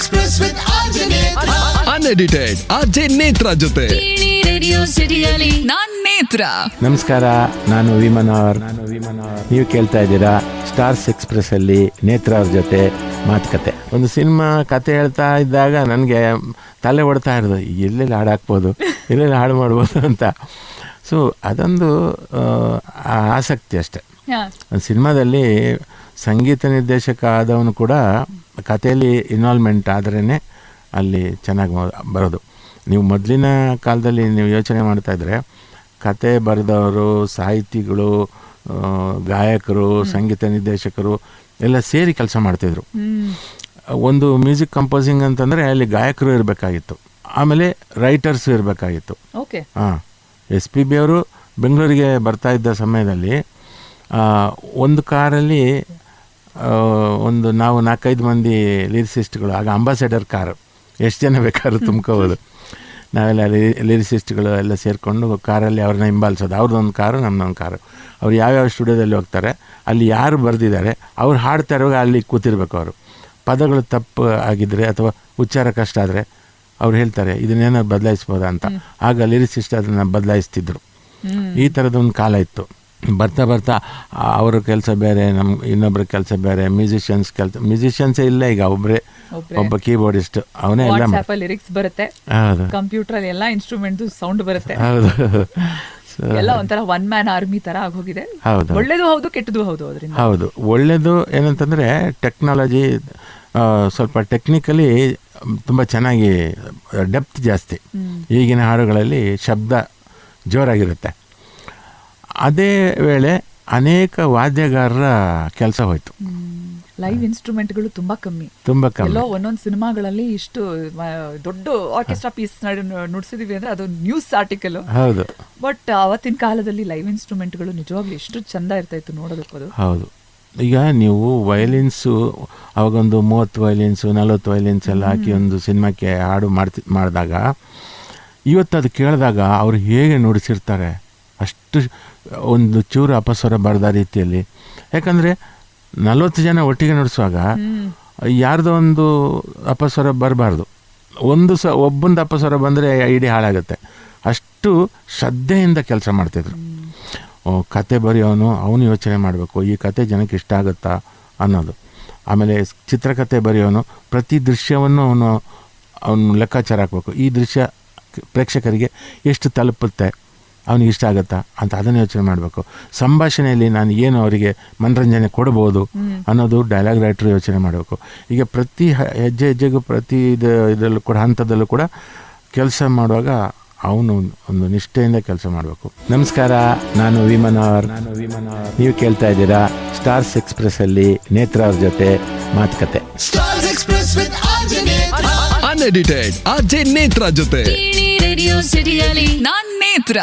Express with Anjanet. Unedited RJ Netra ಜೊತೆ radio ಸಿಟಿಯಲ್ಲಿ ನಾನ್ ನೇತ್ರ. ನಮಸ್ಕಾರ, ನಾನು ವಿಮನವರ್. ನೀವು ಕೇಳ್ತಾ ಇದ್ದೀರಾ ಸ್ಟಾರ್ಸ್ ಎಕ್ಸ್ಪ್ರೆಸ್ ಅಲ್ಲಿ ನೇತ್ರ ಅವ್ರ ಜೊತೆ ಮಾತುಕತೆ. ಒಂದು ಸಿನಿಮಾ ಕತೆ ಹೇಳ್ತಾ ಇದ್ದಾಗ ನನಗೆ ತಲೆ ಹೊಡ್ತಾ ಇರೋದು, ಎಲ್ಲೆಲ್ಲಿ ಹಾಡು ಹಾಕ್ಬೋದು, ಎಲ್ಲೆಲ್ಲಿ ಹಾಡು ಮಾಡ್ಬೋದು ಅಂತ. ಸೊ ಅದೊಂದು ಆಸಕ್ತಿ ಅಷ್ಟೆ. ಒಂದು ಸಿನಿಮಾದಲ್ಲಿ ಸಂಗೀತ ನಿರ್ದೇಶಕ ಆದವನು ಕೂಡ ಕಥೆಯಲ್ಲಿ ಇನ್ವಾಲ್ವ್ಮೆಂಟ್ ಆದ್ರೇ ಅಲ್ಲಿ ಚೆನ್ನಾಗಿ ಬರೋದು. ನೀವು ಮೊದಲಿನ ಕಾಲದಲ್ಲಿ ನೀವು ಯೋಚನೆ ಮಾಡ್ತಾಯಿದ್ರೆ ಕತೆ ಬರೆದವರು, ಸಾಹಿತಿಗಳು, ಗಾಯಕರು, ಸಂಗೀತ ನಿರ್ದೇಶಕರು ಎಲ್ಲ ಸೇರಿ ಕೆಲಸ ಮಾಡ್ತಿದ್ರು. ಒಂದು ಮ್ಯೂಸಿಕ್ ಕಂಪೋಸಿಂಗ್ ಅಂತಂದರೆ ಅಲ್ಲಿ ಗಾಯಕರು ಇರಬೇಕಾಗಿತ್ತು, ಆಮೇಲೆ ರೈಟರ್ಸು ಇರಬೇಕಾಗಿತ್ತು. ಹಾಂ, SPB ಅವರು ಬೆಂಗಳೂರಿಗೆ ಬರ್ತಾ ಇದ್ದ ಸಮಯದಲ್ಲಿ ಒಂದು ಕಾರಲ್ಲಿ ಒಂದು ನಾವು 4-5 ಮಂದಿ ಲಿರಿಸಿಸ್ಟ್ಗಳು, ಆಗ ಅಂಬಾಸೆಡರ್ ಕಾರು, ಎಷ್ಟು ಜನ ಬೇಕಾದ್ರೂ ತುಂಬ್ಕೋಬೋದು. ನಾವೆಲ್ಲ ಲಿರಿಸಿಸ್ಟ್ಗಳು ಎಲ್ಲ ಸೇರಿಕೊಂಡು ಕಾರಲ್ಲಿ ಅವ್ರನ್ನ ಹಿಂಬಾಲಿಸೋದು. ಅವ್ರದ್ದೊಂದು ಕಾರು, ನಮ್ಮದೊಂದು ಕಾರು. ಅವ್ರು ಯಾವ್ಯಾವ ಸ್ಟುಡಿಯೋದಲ್ಲಿ ಹೋಗ್ತಾರೆ, ಅಲ್ಲಿ ಯಾರು ಬರೆದಿದ್ದಾರೆ ಅವ್ರು ಹಾಡ್ತಾ ಇರುವಾಗ ಅಲ್ಲಿ ಕೂತಿರ್ಬೇಕು. ಅವರು ಪದಗಳು ತಪ್ಪು ಆಗಿದ್ದರೆ ಅಥವಾ ಉಚ್ಚಾರ ಕಷ್ಟ ಆದರೆ ಅವ್ರು ಹೇಳ್ತಾರೆ ಇದನ್ನೇನಾದ್ರು ಬದಲಾಯಿಸ್ಬೋದಾ ಅಂತ. ಆಗ ಲಿರಿಸಿಸ್ಟ್ ಅದನ್ನು ಬದಲಾಯಿಸ್ತಿದ್ರು. ಈ ಥರದೊಂದು ಕಾಲ ಇತ್ತು. ಬರ್ತಾ ಬರ್ತಾ ಅವ್ರ ಕೆಲಸ ಬೇರೆ, ಇನ್ನೊಬ್ಬರ ಕೆಲಸ ಬೇರೆ, ಮ್ಯೂಸಿಷಿಯನ್ಸೇ ಇಲ್ಲ ಈಗ. ಒಬ್ಬ ಕೀಬೋರ್ಡಿಸ್ಟ್, ಅವನೇ ಎಲ್ಲ ಲಿರಿಕ್ಸ್ ಬರುತ್ತೆ, ಕಂಪ್ಯೂಟರ್ ಎಲ್ಲ ಇನ್ಸ್ಟ್ರೂಮೆಂಟ್ ಸೌಂಡ್ ಬರುತ್ತೆ. ಹೌದು, ಎಲ್ಲ ಒಂಥರ ಒನ್ ಮ್ಯಾನ್ ಆರ್ಮಿ ತರ ಆಗೋಗಿದೆ. ಹೌದು, ಒಳ್ಳೇದು ಹೌದು, ಕೆಟ್ಟದ್ದು ಹೌದು. ಅದರಿಂದ ಹೌದು, ಒಳ್ಳೇದು ಏನಂತಂದರೆ ಟೆಕ್ನಾಲಜಿ ಸ್ವಲ್ಪ ಟೆಕ್ನಿಕಲಿ ತುಂಬ ಚೆನ್ನಾಗಿ ಡೆಪ್ತ್ ಜಾಸ್ತಿ. ಈಗಿನ ಹಾಡುಗಳಲ್ಲಿ ಶಬ್ದ ಜೋರಾಗಿರುತ್ತೆ. ಅದೇ ವೇಳೆ ಅನೇಕ ವಾದ್ಯಗಾರರ ಕೆಲಸ ಹೋಯ್ತು. ಲೈವ್ ಇನ್ಸ್ಟ್ರೂಮೆಂಟ್ಗಳು ತುಂಬಾ ಕಮ್ಮಿ. ಎಲ್ಲೋ ಒಂದೊಂದು ಸಿನಿಮಾಗಳಲ್ಲಿ ಇಷ್ಟು ದೊಡ್ಡ ಆರ್ಕೆಸ್ಟ್ರಾ ಪೀಸ್ ನುಡಿಸಿದೀವಿ ಅಂದ್ರೆ ಅದು ನ್ಯೂಸ್ ಆರ್ಟಿಕಲ್. ಹೌದು, ಬಟ್ ಅವತ್ತಿನ ಕಾಲದಲ್ಲಿ ಲೈವ್ ಇನ್ಸ್ಟ್ರೂಮೆಂಟ್ಗಳು ನಿಜವಾಗ್ಲೂ ಎಷ್ಟು ಚಂದ ಇರ್ತಾ ಇತ್ತು ನೋಡೋದಕ್ಕದು. ಹೌದು, ಈಗ ನೀವು ವಯಲಿನ್ಸು ಅವಾಗೊಂದು 30 ವಯಲಿನ್ಸು 40 ವಯಲಿನ್ಸ್ ಎಲ್ಲ ಹಾಕಿ ಒಂದು ಸಿನಿಮಾಕ್ಕೆ ಹಾಡು ಮಾಡಿದಾಗ ಇವತ್ತು ಅದು ಕೇಳಿದಾಗ ಅವ್ರು ಹೇಗೆ ನುಡಿಸಿರ್ತಾರೆ, ಅಷ್ಟು ಒಂದು ಚೂರು ಅಪಸ್ವರ ಬರದ ರೀತಿಯಲ್ಲಿ. ಯಾಕಂದರೆ 40 ಜನ ಒಟ್ಟಿಗೆ ನುಡಿಸುವಾಗ ಯಾರ್ದೋ ಒಂದು ಅಪಸ್ವರ ಬರಬಾರ್ದು. ಒಬ್ಬಂದು ಅಪಸ್ವರ ಬಂದರೆ ಇಡೀ ಹಾಳಾಗುತ್ತೆ. ಅಷ್ಟು ಶ್ರದ್ಧೆಯಿಂದ ಕೆಲಸ ಮಾಡ್ತಿದ್ರು. ಕತೆ ಬರೆಯೋನು ಅವನು ಯೋಚನೆ ಮಾಡಬೇಕು, ಈ ಕತೆ ಜನಕ್ಕೆ ಇಷ್ಟ ಆಗುತ್ತಾ ಅನ್ನೋದು. ಆಮೇಲೆ ಚಿತ್ರಕಥೆ ಬರೆಯೋನು ಪ್ರತಿ ದೃಶ್ಯವನ್ನು ಅವನು ಲೆಕ್ಕಾಚಾರ ಹಾಕಬೇಕು. ಈ ದೃಶ್ಯ ಪ್ರೇಕ್ಷಕರಿಗೆ ಎಷ್ಟು ತಲುಪುತ್ತೆ, ಅವನಿಗೆ ಇಷ್ಟ ಆಗುತ್ತಾ ಅಂತ ಅದನ್ನು ಯೋಚನೆ ಮಾಡಬೇಕು. ಸಂಭಾಷಣೆಯಲ್ಲಿ ನಾನು ಏನು ಅವರಿಗೆ ಮನರಂಜನೆ ಕೊಡ್ಬೋದು ಅನ್ನೋದು ಡೈಲಾಗ್ ರೈಟ್ರು ಯೋಚನೆ ಮಾಡಬೇಕು. ಈಗ ಪ್ರತಿ ಹೆಜ್ಜೆ ಹೆಜ್ಜೆಗೂ ಪ್ರತಿ ಇದರಲ್ಲೂ ಕೂಡ ಹಂತದಲ್ಲೂ ಕೂಡ ಕೆಲಸ ಮಾಡುವಾಗ ಅವನು ಒಂದು ನಿಷ್ಠೆಯಿಂದ ಕೆಲಸ ಮಾಡಬೇಕು. ನಮಸ್ಕಾರ, ನಾನು ವಿಮನವರ್. ನೀವು ಕೇಳ್ತಾ ಇದ್ದೀರಾ ಸ್ಟಾರ್ಸ್ ಎಕ್ಸ್ಪ್ರೆಸ್ ಅಲ್ಲಿ ನೇತ್ರ ಅವ್ರ ಜೊತೆ ಮಾತುಕತೆ. Stars Express with Anjanet. Unedited RJ Netra ಜೊತೆ ರೇಡಿಯೋ ಸಿಟಿಯಲ್ಲಿ ನಾನ್ ನೇತ್ರ.